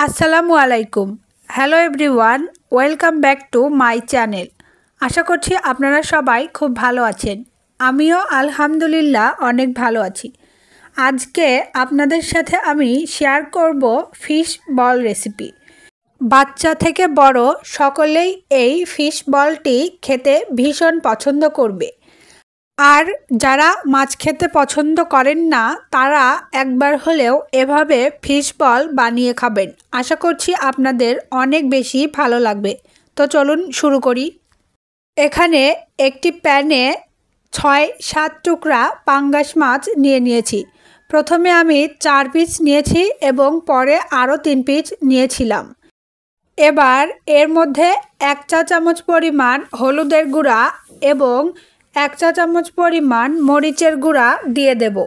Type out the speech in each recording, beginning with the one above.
আসসালামু আলাইকুম। Hello everyone, welcome back to my channel. আশা করছি আপনারা সবাই খুব ভালো আছেন। আমিও আলহামদুলিল্লাহ অনেক ভালো আছি। আজকে আপনাদের সাথে আমি শেয়ার করব ফিশ বল রেসিপি। বাচ্চা থেকে বড় সকলেই এই ফিশ বলটি খেতে ভীষণ পছন্দ করবে। আর যারা মাছ খেতে পছন্দ করেন না তারা একবার হলেও এভাবে ফিশ বল বানিয়ে খাবেন। আশা করছি আপনাদের অনেক বেশি ভালো লাগবে। তো চলুন শুরু করি। এখানে একটি প্যানে ৬-৭ টুকরা পাঙ্গাস মাছ নিয়েছি। প্রথমে আমি ৪ পিস নিয়েছি এবং পরে আরও ৩ পিস নিয়েছিলাম। এবার এর মধ্যে ১ চা চামচ পরিমাণ হলুদের গুঁড়া এবং ১ চা চামচ পরিমাণ মরিচের গুঁড়া দিয়ে দেব।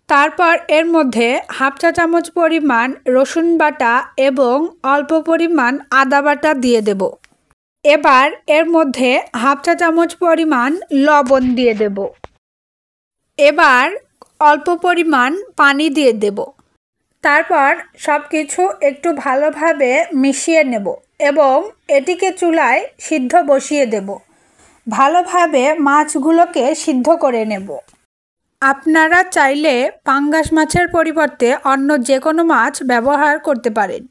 তারপর এর মধ্যে হাফ চা চামচ পরিমাণ রসুন বাটা এবং অল্প পরিমাণ আদা বাটা দিয়ে দেব। এবার এর মধ্যে হাফ চা চামচ পরিমাণ লবণ দিয়ে দেব। এবার অল্প পরিমাণ পানি দিয়ে দেব। তারপর সব কিছু একটু ভালোভাবে মিশিয়ে নেব এবং এটিকে চুলায় সিদ্ধ বসিয়ে দেব। ভালোভাবে মাছগুলোকে সিদ্ধ করে নেব। আপনারা চাইলে পাঙ্গাস মাছের পরিবর্তে অন্য যে কোনো মাছ ব্যবহার করতে পারেন।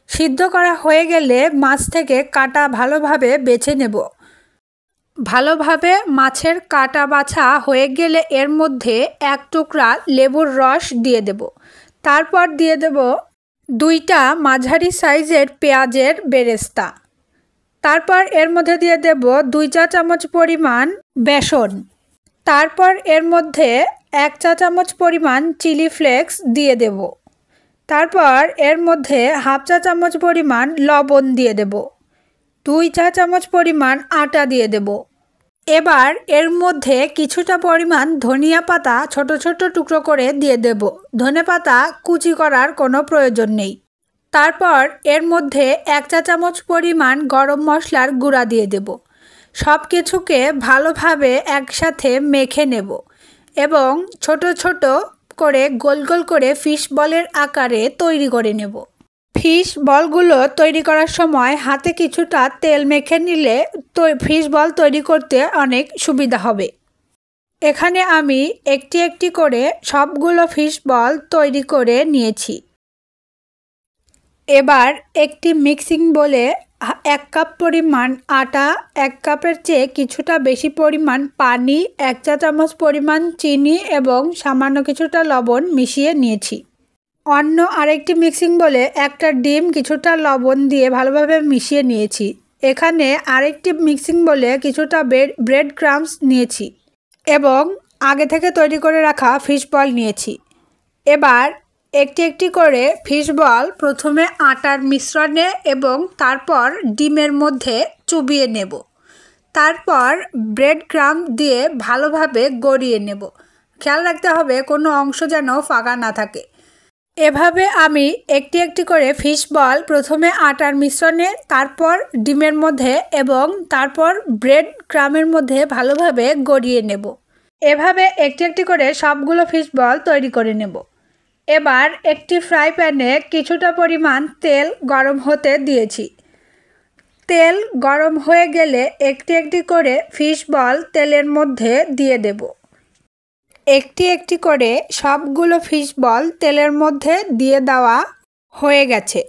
সিদ্ধ করা হয়ে গেলে মাছ থেকে কাঁটা ভালোভাবে বেছে নেব। ভালোভাবে মাছের কাঁটা বাছা হয়ে গেলে এর মধ্যে ১ টুকরা লেবুর রস দিয়ে দেব। তারপর দিয়ে দেব ২টা মাঝারি সাইজের পেঁয়াজের বেরেস্তা। তারপর এর মধ্যে দিয়ে দেব ২ চা চামচ পরিমাণ বেসন। তারপর এর মধ্যে ১ চা চামচ পরিমাণ চিলি ফ্লেক্স দিয়ে দেব। তারপর এর মধ্যে হাফ চা চামচ পরিমাণ লবণ দিয়ে দেব। ২ চা চামচ পরিমাণ আটা দিয়ে দেব। এবার এর মধ্যে কিছুটা পরিমাণ ধনিয়া পাতা ছোট ছোট টুকরো করে দিয়ে দেব। ধনেপাতা কুচি করার কোনো প্রয়োজন নেই। তারপর এর মধ্যে ১ চা চামচ পরিমাণ গরম মশলার গুঁড়া দিয়ে দেব। সব কিছুকে ভালোভাবে একসাথে মেখে নেব এবং ছোট ছোট করে গোল গোল করে ফিশ বলের আকারে তৈরি করে নেব। ফিশ বলগুলো তৈরি করার সময় হাতে কিছুটা তেল মেখে নিলে ফিশ বল তৈরি করতে অনেক সুবিধা হবে। এখানে আমি একটি একটি করে সবগুলো ফিশ বল তৈরি করে নিয়েছি। এবার একটি মিক্সিং বোলে ১ কাপ পরিমাণ আটা, ১ কাপের চেয়ে কিছুটা বেশি পরিমাণ পানি, ১ চা চামচ পরিমাণ চিনি এবং সামান্য কিছুটা লবণ মিশিয়ে নিয়েছি। অন্য আরেকটি মিক্সিং বোলে একটা ডিম কিছুটা লবণ দিয়ে ভালোভাবে মিশিয়ে নিয়েছি। এখানে আরেকটি মিক্সিং বোলে কিছুটা ব্রেড ক্রাম্বস নিয়েছি এবং আগে থেকে তৈরি করে রাখা ফিশ বল নিয়েছি। এবার একটি একটি করে ফিশ বল প্রথমে আটার মিশ্রণে এবং তারপর ডিমের মধ্যে চুবিয়ে নেব। তারপর ব্রেড ক্রাম্ব দিয়ে ভালোভাবে গড়িয়ে নেব। খেয়াল রাখতে হবে কোনো অংশ যেন ফাঁকা না থাকে। এভাবে আমি একটি একটি করে ফিশ বল প্রথমে আটার মিশ্রণে, তারপর ডিমের মধ্যে এবং তারপর ব্রেড ক্রাম্বের মধ্যে ভালোভাবে গড়িয়ে নেব। এভাবে একটি একটি করে সবগুলো ফিশ বল তৈরি করে নেব। এবার একটি ফ্রাই প্যানে কিছুটা পরিমাণ তেল গরম হতে দিয়েছি। তেল গরম হয়ে গেলে একটি একটি করে ফিশ বল তেলের মধ্যে দিয়ে দেব। একটি একটি করে সবগুলো ফিশ বল তেলের মধ্যে দিয়ে দেওয়া হয়ে গেছে।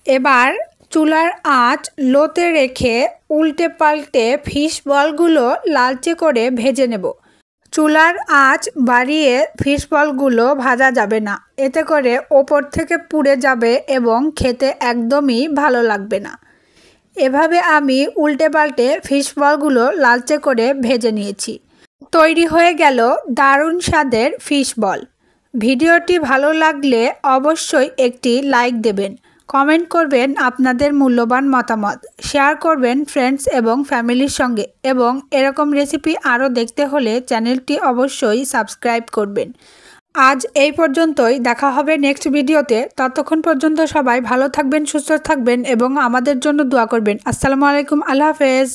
এবার চুলার আঁচ লোতে রেখে উল্টে পাল্টে ফিশ বলগুলো লালচে করে ভেজে নেব। চুলার আঁচ বাড়িয়ে ফিশ বলগুলো ভাজা যাবে না, এতে করে ওপর থেকে পুড়ে যাবে এবং খেতে একদমই ভালো লাগবে না। এভাবে আমি উল্টে পাল্টে ফিশ বলগুলো লালচে করে ভেজে নিয়েছি। তৈরি হয়ে গেল দারুণ স্বাদের ফিশ বল। ভিডিওটি ভালো লাগলে অবশ্যই একটি লাইক দেবেন, কমেন্ট করবেন আপনাদের মূল্যবান মতামত, শেয়ার করবেন ফ্রেন্ডস এবং ফ্যামিলির সঙ্গে এবং এরকম রেসিপি আরও দেখতে হলে চ্যানেলটি অবশ্যই সাবস্ক্রাইব করবেন। আজ এই পর্যন্তই, দেখা হবে নেক্সট ভিডিওতে। ততক্ষণ পর্যন্ত সবাই ভালো থাকবেন, সুস্থ থাকবেন এবং আমাদের জন্য দোয়া করবেন। আসসালামু আলাইকুম, আল্লাহ হাফেজ।